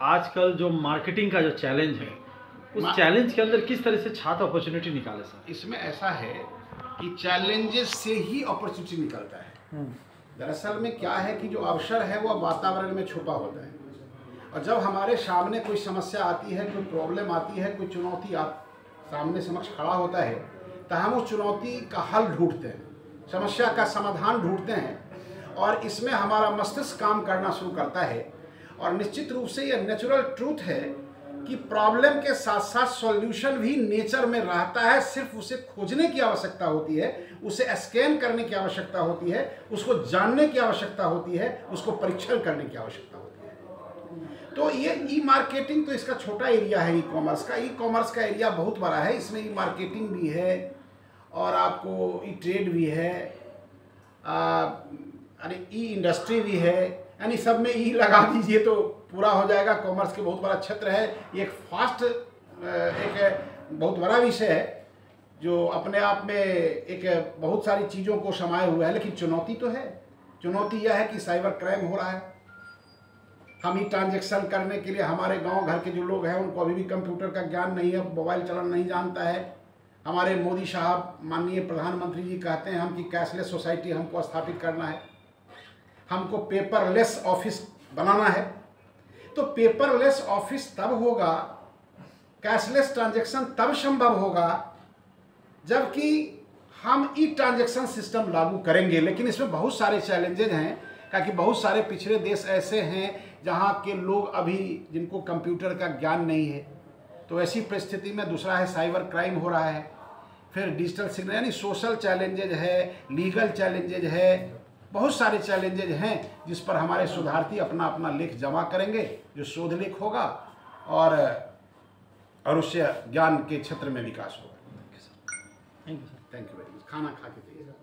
आजकल जो मार्केटिंग का जो चैलेंज है, उस चैलेंज के अंदर किस तरह से छात्र अपॉर्चुनिटी निकाले सर? इसमें ऐसा है कि चैलेंजेस से ही अपॉर्चुनिटी निकलता है। दरअसल में क्या है कि जो अवसर है वो वातावरण में छुपा होता है, और जब हमारे सामने कोई समस्या आती है, कोई प्रॉब्लम आती है, कोई चुनौती सामने समक्ष खड़ा होता है, तो हम उस चुनौती का हल ढूंढते हैं, समस्या का समाधान ढूंढते हैं, और इसमें हमारा मस्तिष्क काम करना शुरू करता है। और निश्चित रूप से यह नेचुरल ट्रूथ है कि प्रॉब्लम के साथ साथ सॉल्यूशन भी नेचर में रहता है, सिर्फ उसे खोजने की आवश्यकता होती है, उसे स्कैन करने की आवश्यकता होती है, उसको जानने की आवश्यकता होती है, उसको परीक्षण करने की आवश्यकता होती है। तो ये ई मार्केटिंग तो इसका छोटा एरिया है। ई कॉमर्स का एरिया बहुत बड़ा है। इसमें ई मार्केटिंग भी है और आपको ई ट्रेड भी है, यानी ई इंडस्ट्री भी है, यानी सब में ई लगा दीजिए तो पूरा हो जाएगा। कॉमर्स के बहुत बड़ा क्षेत्र है। ये एक बहुत बड़ा विषय है जो अपने आप में एक बहुत सारी चीज़ों को समाये हुआ है। लेकिन चुनौती तो है। चुनौती यह है कि साइबर क्राइम हो रहा है। हम ही ट्रांजैक्शन करने के लिए हमारे गांव घर के जो लोग हैं उनको अभी भी कंप्यूटर का ज्ञान नहीं है, मोबाइल चलाना नहीं जानता है। हमारे मोदी साहब माननीय प्रधानमंत्री जी कहते हैं हम कि कैशलेस सोसाइटी हमको स्थापित करना है, हमको पेपरलेस ऑफिस बनाना है। तो पेपरलेस ऑफिस तब होगा, कैशलेस ट्रांजैक्शन तब संभव होगा जबकि हम ई ट्रांजैक्शन सिस्टम लागू करेंगे। लेकिन इसमें बहुत सारे चैलेंजेज हैं, क्योंकि बहुत सारे पिछड़े देश ऐसे हैं जहां के लोग अभी जिनको कंप्यूटर का ज्ञान नहीं है। तो ऐसी परिस्थिति में दूसरा है साइबर क्राइम हो रहा है, फिर डिजिटल सिग्नल, यानी सोशल चैलेंजेज है, लीगल चैलेंजेज है, बहुत सारे चैलेंजेज हैं जिस पर हमारे शोधार्थी अपना अपना लेख जमा करेंगे, जो शोध लेख होगा, और उससे ज्ञान के क्षेत्र में विकास होगा। Thank you sir. Thank you very much. खाना खा के जाइए।